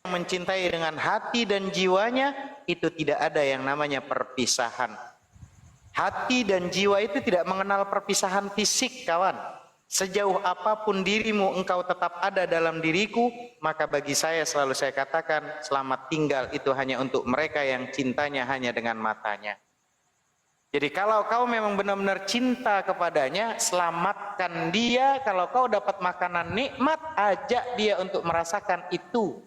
mencintai dengan hati dan jiwanya, itu tidak ada yang namanya perpisahan. Hati dan jiwa itu tidak mengenal perpisahan fisik, kawan. Sejauh apapun dirimu, engkau tetap ada dalam diriku, maka bagi saya selalu saya katakan, selamat tinggal itu hanya untuk mereka yang cintanya hanya dengan matanya. Jadi kalau kau memang benar-benar cinta kepadanya, selamatkan dia. Kalau kau dapat makanan nikmat, ajak dia untuk merasakan itu.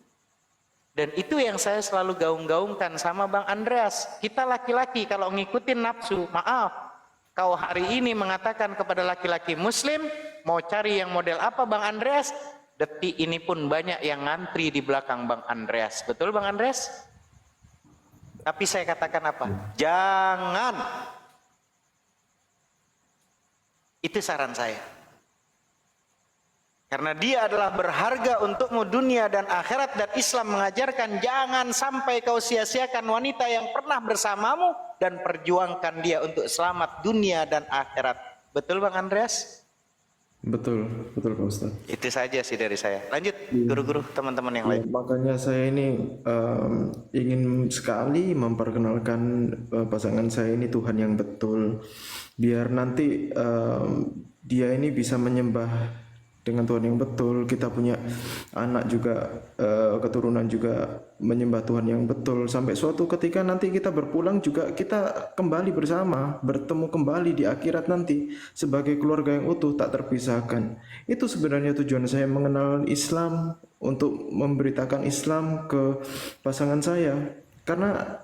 Dan itu yang saya selalu gaung-gaungkan sama Bang Andreas. Kita laki-laki kalau ngikutin nafsu, maaf, kau hari ini mengatakan kepada laki-laki muslim, mau cari yang model apa Bang Andreas? Detik ini pun banyak yang ngantri di belakang Bang Andreas. Betul Bang Andreas? Tapi saya katakan apa? Jangan. Itu saran saya. Karena dia adalah berharga untukmu dunia dan akhirat, dan Islam mengajarkan jangan sampai kau sia-siakan wanita yang pernah bersamamu dan perjuangkan dia untuk selamat dunia dan akhirat. Betul Bang Andreas? Betul Pak Ustadz. Itu saja sih dari saya. Lanjut guru-guru, teman-teman yang lain. Makanya saya ini ingin sekali memperkenalkan pasangan saya ini Tuhan yang betul, biar nanti dia ini bisa menyembah dengan Tuhan yang betul. Kita punya anak juga, keturunan juga menyembah Tuhan yang betul, sampai suatu ketika nanti kita berpulang juga kita kembali bersama, bertemu kembali di akhirat nanti sebagai keluarga yang utuh tak terpisahkan. Itu sebenarnya tujuan saya mengenal Islam, untuk memberitakan Islam ke pasangan saya. Karena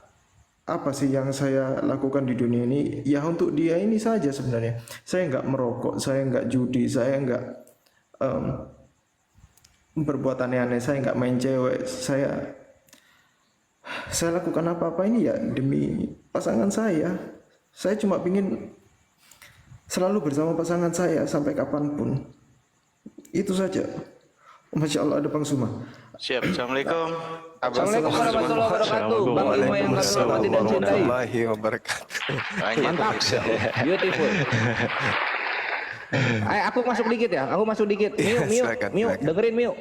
apa sih yang saya lakukan di dunia ini? Ya untuk dia ini saja sebenarnya. Saya nggak merokok, saya nggak judi, saya nggak berbuat aneh-aneh, saya nggak main cewek, saya lakukan apa-apa ini ya demi pasangan saya. Saya cuma ingin selalu bersama pasangan saya sampai kapanpun. Itu saja. Masya Allah, ada Bang Suma. Siap. Assalamualaikum. Assalamualaikum warahmatullahi wabarakatuh. Bang Lima yang kami hormati dan cintai. Mantap. Beautiful. Aku masuk dikit ya. Aku masuk dikit. Miu, dengerin Miu.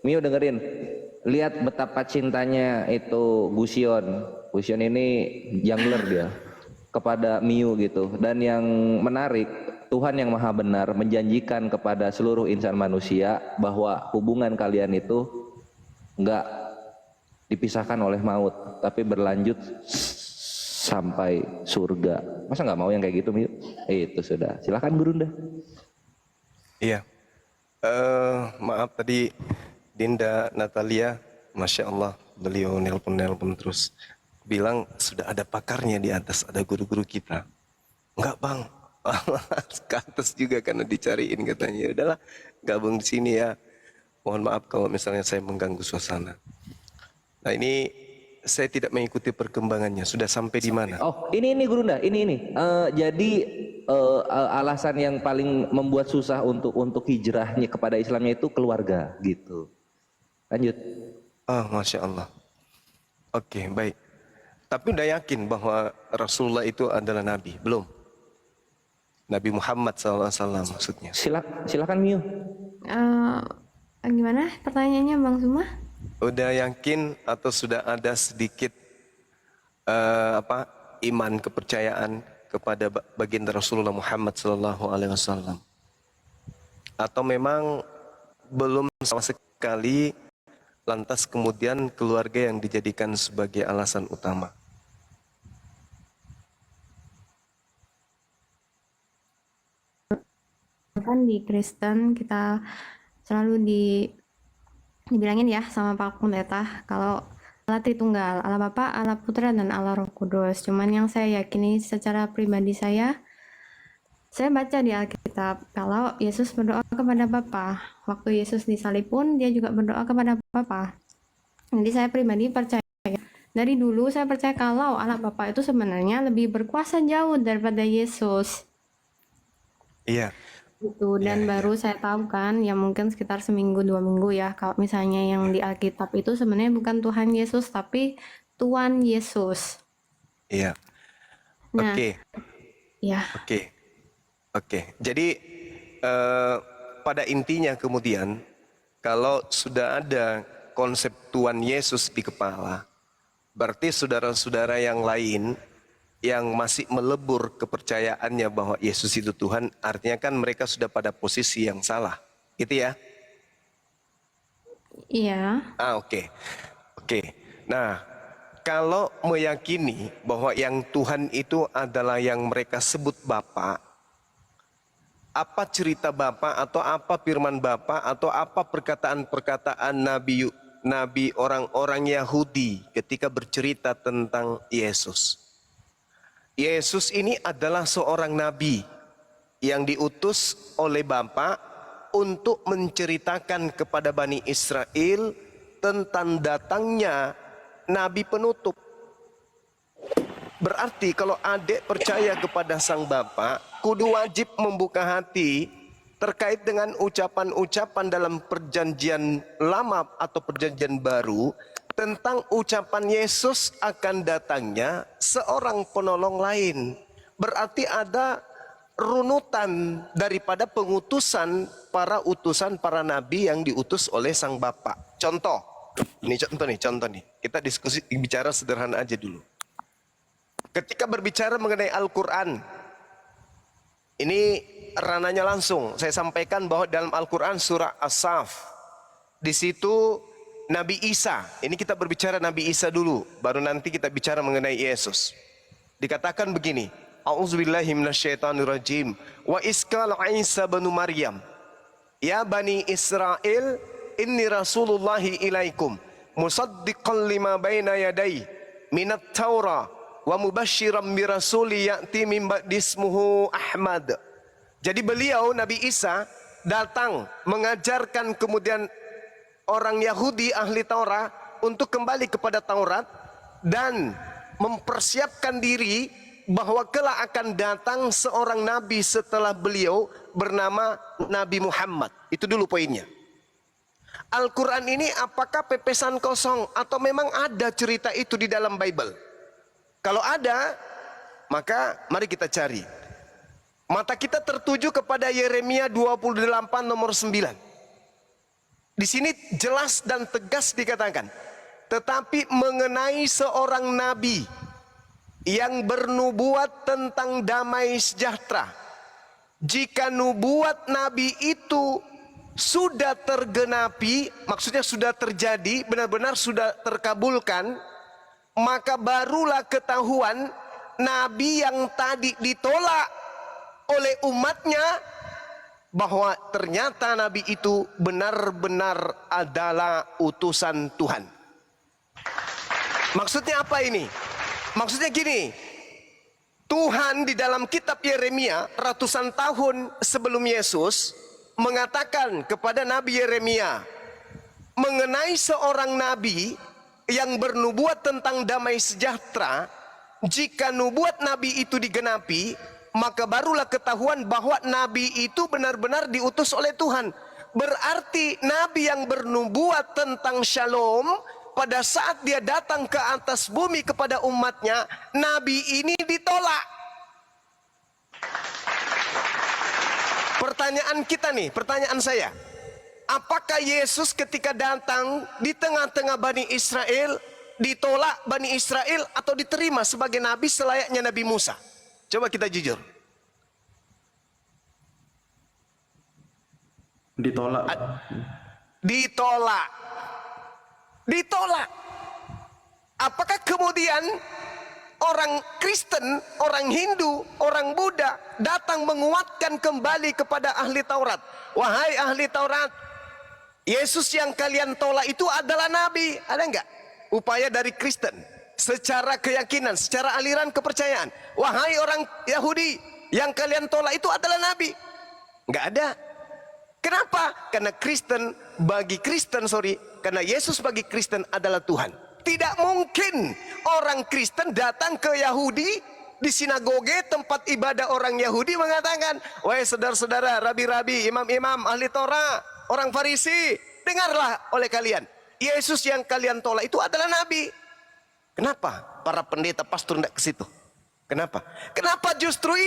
Miu dengerin. Lihat betapa cintanya itu Gusion. Gusion ini jungler dia kepada Miu gitu. Dan yang menarik, Tuhan yang Maha Benar menjanjikan kepada seluruh insan manusia bahwa hubungan kalian itu enggak dipisahkan oleh maut, tapi berlanjut sampai surga. Masa nggak mau yang kayak gitu, Miu? Itu sudah. Silakan Gurunda. Iya. Maaf tadi Dinda Natalia, Masya Allah, beliau nelpon terus. Bilang sudah ada pakarnya di atas, ada guru-guru kita. Enggak Bang, ke atas juga karena dicariin katanya. Udahlah, gabung di sini ya. Mohon maaf kalau misalnya saya mengganggu suasana. Nah ini saya tidak mengikuti perkembangannya. Sudah sampai di mana? Oh, ini Gurunda, ini. Jadi alasan yang paling membuat susah untuk hijrahnya kepada Islamnya itu keluarga, gitu. Lanjut. Ah, Masya Allah. Oke, baik. Tapi udah yakin bahwa Rasulullah itu adalah Nabi? Belum? Nabi Muhammad SAW maksudnya. Silakan Miu. Gimana pertanyaannya Bang Suma? Udah yakin atau sudah ada sedikit iman kepercayaan kepada baginda Rasulullah Muhammad SAW? Atau memang belum sama sekali, lantas kemudian keluarga yang dijadikan sebagai alasan utama? Kan di Kristen kita selalu dibilangin ya sama Pak Pendeta kalau Allah Tritunggal, Allah Bapa, Allah Putra, dan Allah Roh Kudus. Cuman yang saya yakini secara pribadi saya baca di Alkitab kalau Yesus berdoa kepada Bapa. Waktu Yesus disalib pun dia juga berdoa kepada Bapa. Jadi saya pribadi percaya, dari dulu saya percaya kalau Allah Bapa itu sebenarnya lebih berkuasa jauh daripada Yesus. Iya. Gitu. Dan baru saya tahu kan, ya mungkin sekitar seminggu 2 minggu ya, kalau misalnya yang di Alkitab itu sebenarnya bukan Tuhan Yesus tapi Tuhan Yesus. Iya. Nah, Oke. Ya. Oke. Jadi pada intinya kemudian Kalau sudah ada konsep Tuhan Yesus di kepala, berarti saudara-saudara yang lain yang masih melebur kepercayaannya bahwa Yesus itu Tuhan, artinya kan mereka sudah pada posisi yang salah. Gitu ya? Iya. Oke. Nah, kalau meyakini bahwa yang Tuhan itu adalah yang mereka sebut Bapa, apa cerita Bapa atau apa firman Bapa atau apa perkataan-perkataan nabi orang-orang Yahudi ketika bercerita tentang Yesus? Yesus ini adalah seorang nabi yang diutus oleh Bapa untuk menceritakan kepada Bani Israel tentang datangnya nabi penutup. Berarti kalau adik percaya kepada sang Bapa, kudu wajib membuka hati terkait dengan ucapan-ucapan dalam perjanjian lama atau perjanjian baru tentang ucapan Yesus akan datangnya seorang penolong lain. Berarti ada runutan daripada pengutusan para utusan para nabi yang diutus oleh sang Bapa. Contoh nih. Kita diskusi bicara sederhana aja dulu. Ketika berbicara mengenai Al-Quran, ini rananya langsung. Saya sampaikan bahwa dalam Al-Quran surah As-Saff, di situ Nabi Isa, ini kita berbicara Nabi Isa dulu, baru nanti kita bicara mengenai Yesus. Dikatakan begini, A'udzubillahi minasyaitonirrajim. Wa iskal Isa banu Maryam, ya Bani Israel, inni Rasulullahi ilaikum, musaddiqan lima baina yadai minat Taurah, wa mubasyiran bi rasuli ya'ti min ba'di ismuhu Ahmad. Jadi beliau Nabi Isa datang mengajarkan kemudian orang Yahudi ahli Taurat untuk kembali kepada Taurat dan mempersiapkan diri bahwa kelak akan datang seorang nabi setelah beliau bernama Nabi Muhammad. Itu dulu poinnya. Al-Quran ini apakah pepesan kosong atau memang ada cerita itu di dalam Bible? Kalau ada, maka mari kita cari. Mata kita tertuju kepada Yeremia 28 nomor 9. Di sini jelas dan tegas dikatakan, tetapi mengenai seorang nabi yang bernubuat tentang damai sejahtera, jika nubuat nabi itu sudah tergenapi, maksudnya sudah terjadi, benar-benar sudah terkabulkan, maka barulah ketahuan nabi yang tadi ditolak oleh umatnya bahwa ternyata nabi itu benar-benar adalah utusan Tuhan. Maksudnya apa ini? Maksudnya gini, Tuhan di dalam kitab Yeremia ratusan tahun sebelum Yesus mengatakan kepada Nabi Yeremia mengenai seorang nabi yang bernubuat tentang damai sejahtera. Jika nubuat nabi itu digenapi, maka barulah ketahuan bahwa nabi itu benar-benar diutus oleh Tuhan. Berarti nabi yang bernubuat tentang shalom, pada saat dia datang ke atas bumi kepada umatnya, nabi ini ditolak. Pertanyaan kita nih, pertanyaan saya, apakah Yesus ketika datang di tengah-tengah Bani Israel, ditolak Bani Israel atau diterima sebagai nabi selayaknya Nabi Musa? Coba kita jujur. Ditolak. Ditolak. Ditolak. Apakah kemudian orang Kristen, orang Hindu, orang Buddha datang menguatkan kembali kepada ahli Taurat? Wahai ahli Taurat, Yesus yang kalian tolak itu adalah nabi. Ada enggak upaya dari Kristen secara keyakinan, secara aliran kepercayaan? Wahai orang Yahudi, yang kalian tolak itu adalah nabi. Enggak ada. Kenapa? Karena karena Yesus bagi Kristen adalah Tuhan. Tidak mungkin orang Kristen datang ke Yahudi di sinagoge tempat ibadah orang Yahudi mengatakan, wahai saudara-saudara, rabi-rabi, imam-imam, ahli Torah, orang Farisi, dengarlah oleh kalian, Yesus yang kalian tolak itu adalah nabi. Kenapa para pendeta pastor tidak ke situ? Kenapa? Kenapa justru